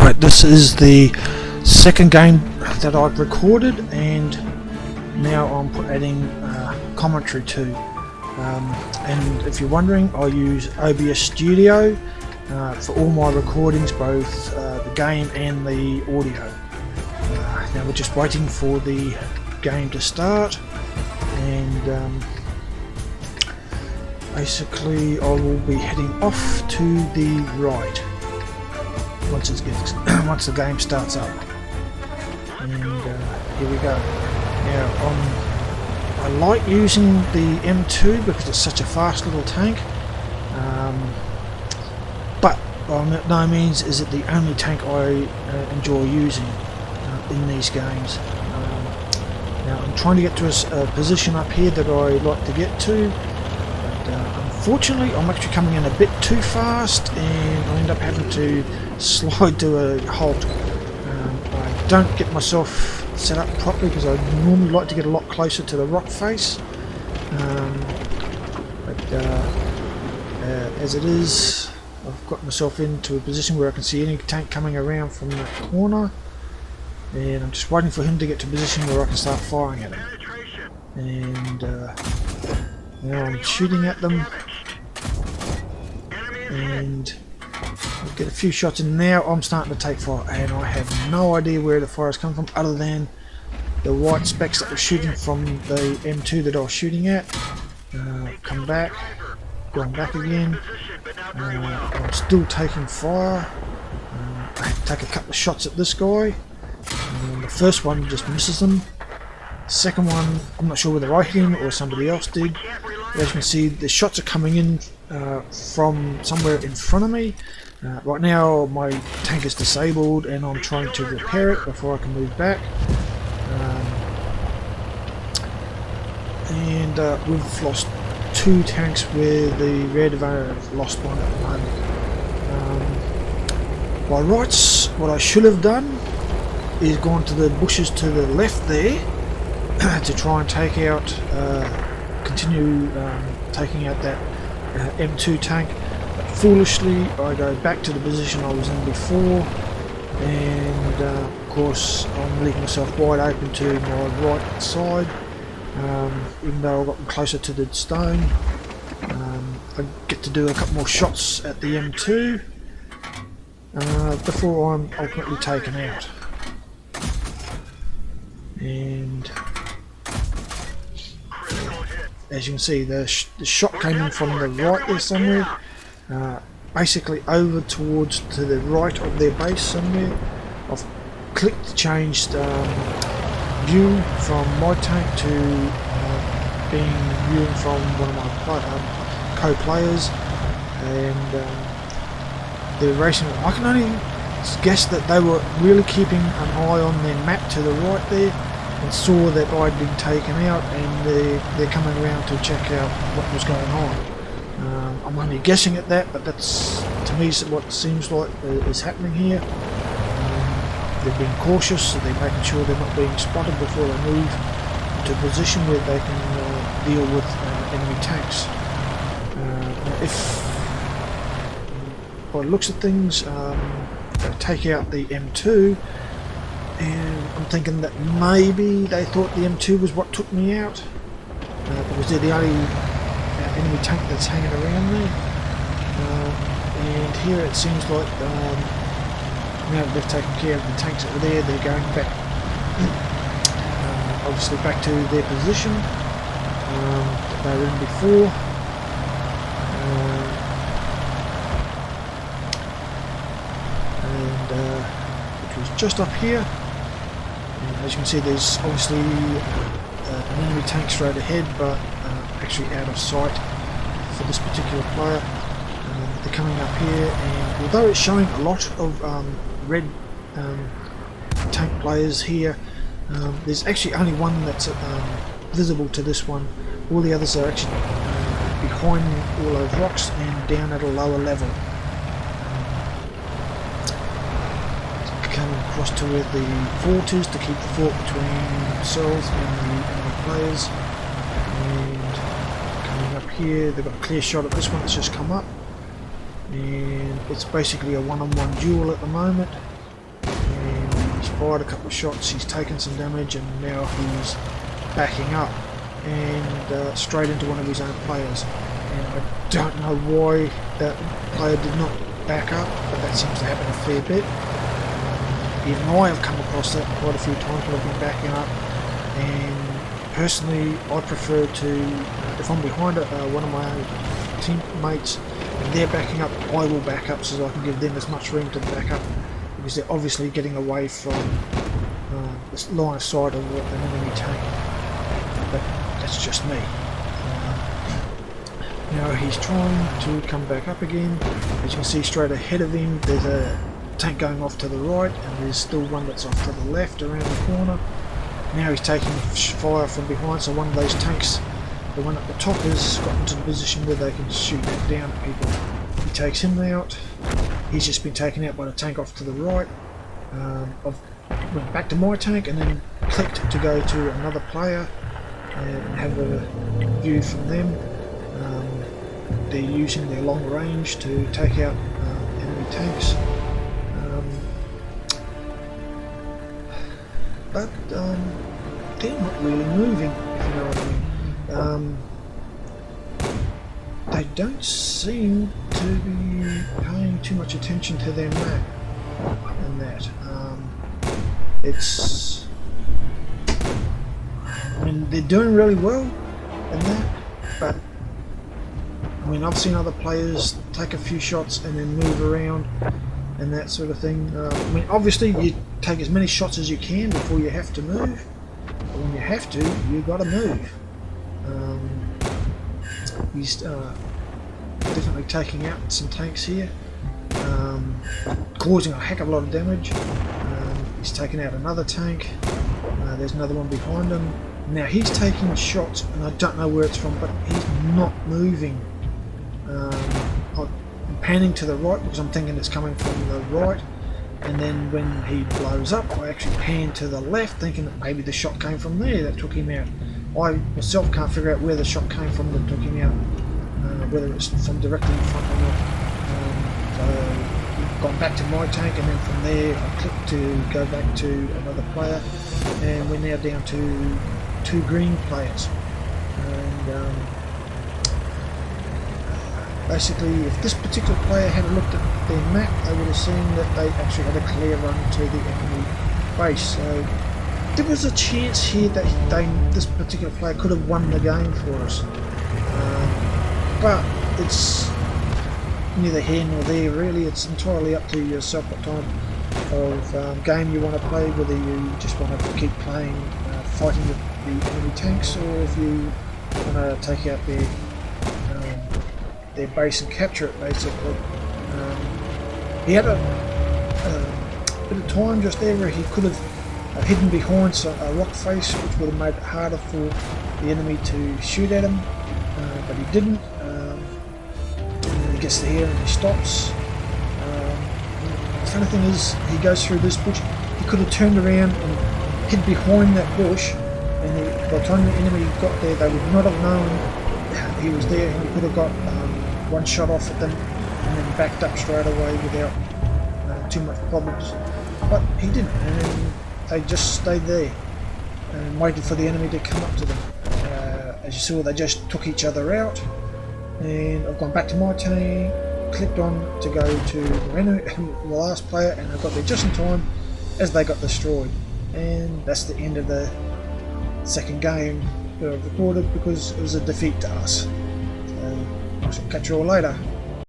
Right, this is the second game that I've recorded, and now I'm adding commentary to. And if you're wondering, I use OBS Studio for all my recordings, both the game and the audio. Now we're just waiting for the game to start, and basically I will be heading off to the right once the game starts up. And here we go. Now I like using the M2 because it's such a fast little tank, but by no means is it the only tank I enjoy using in these games. Now I'm trying to get to a position up here that I like to get to, but unfortunately I'm actually coming in a bit too fast, and I end up having to slide to a halt. I don't get myself set up properly because I normally like to get a lot closer to the rock face, but as it is, I've got myself into a position where I can see any tank coming around from that corner, and I'm just waiting for him to get to a position where I can start firing at him. And now I'm shooting at them, and I'll get a few shots in. Now I'm starting to take fire, and I have no idea where the fire is coming from other than the white specks that were shooting from the M2 that I was shooting at. Come back, going back again. I'm still taking fire. I had to take a couple of shots at this guy. The first one just misses him. The second one, I'm not sure whether I hit him or somebody else did. As you can see, the shots are coming in from somewhere in front of me. Right now my tank is disabled and I'm trying to repair it before I can move back. And we've lost two tanks where the Red have lost one at the moment. By rights, what I should have done is gone to the bushes to the left there to try and take out, continue taking out that M2 tank. But foolishly, I go back to the position I was in before, and of course I'm leaving myself wide open to my right side. Even though I got closer to the stone, I get to do a couple more shots at the M2 before I'm ultimately taken out. And as you can see, the shot came in from the right there somewhere, basically over towards to the right of their base somewhere. I've clicked to change view from my tank to being viewing from one of my co-players, and they're racing. I can only guess that they were really keeping an eye on their map to the right there and saw that I'd been taken out, and they're coming around to check out what was going on. I'm only guessing at that, but that's to me what seems like is happening here. They're being cautious, so they're making sure they're not being spotted before they move to a position where they can deal with enemy tanks. If by the looks of things, they take out the M2, and I'm thinking that maybe they thought the M2 was what took me out, because they're the only enemy tank that's hanging around there. And here it seems like now that they've taken care of the tanks that were there, they're going back, obviously back to their position that they were in before. Which was just up here. And as you can see, there's obviously an enemy tank straight ahead, but actually out of sight for this particular player. They're coming up here, and although it's showing a lot of red tank players here, there's actually only one that's visible to this one. All the others are actually behind all those rocks and down at a lower level. Coming across to where the fort is to keep the fort between themselves and the enemy players. And coming up here, they've got a clear shot at this one that's just come up. And it's basically a one-on-one duel at the moment. fired a couple of shots, he's taken some damage, and now he's backing up and straight into one of his own players. And I don't know why that player did not back up, but that seems to happen a fair bit. Even I have come across that quite a few times when I've been backing up, and personally I prefer to, if I'm behind one of my own teammates and they're backing up, I will back up so that I can give them as much room to back up, because they're obviously getting away from the line of sight of an enemy tank. But that's just me. Now he's trying to come back up again. As you can see, straight ahead of him there's a tank going off to the right, and there's still one that's off to the left around the corner. Now he's taking fire from behind, so one of those tanks, the one at the top, has got into the position where they can shoot that down at people. He takes him out. He's just been taken out by the tank off to the right. I've went back to my tank and then clicked to go to another player and have a view from them. They're using their long range to take out enemy tanks. But they're not really moving, if you know what I mean. They don't seem to be paying too much attention to their map and that. It's, I mean, they're doing really well in that, but I mean, I've seen other players take a few shots and then move around and that sort of thing. I mean, obviously you take as many shots as you can before you have to move, but when you have to, you've got to move. He's definitely taking out some tanks here, causing a heck of a lot of damage. He's taken out another tank. There's another one behind him. Now he's taking shots, and I don't know where it's from, but he's not moving. I'm panning to the right because I'm thinking it's coming from the right, and then when he blows up I actually pan to the left thinking that maybe the shot came from there that took him out. I myself can't figure out where the shot came from that took him out, whether it's from directly in front or not. So I've gone back to my tank, and then from there I clicked to go back to another player, and we're now down to 2 green players. And basically, if this particular player had looked at their map, they would have seen that they actually had a clear run to the enemy base. So there was a chance here that this particular player could have won the game for us. But it's neither here nor there really. It's entirely up to yourself what type of game you want to play, whether you just want to keep playing, fighting the enemy tanks, or if you want to take out their base and capture it basically. He had a bit of time just there where he could have hidden behind a rock face, which would have made it harder for the enemy to shoot at him, but he didn't. And then he gets there and he stops. The funny thing is, he goes through this bush. He could have turned around and hid behind that bush, and by the time the enemy got there, they would not have known he was there, and he could have got one shot off at them and then backed up straight away without too much problems. But he didn't, and they just stayed there and waited for the enemy to come up to them. As you saw, they just took each other out, and I've gone back to my team, clicked on to go to the last player, and I got there just in time as they got destroyed. And that's the end of the second game that I've recorded, because it was a defeat to us. So I shall catch you all later.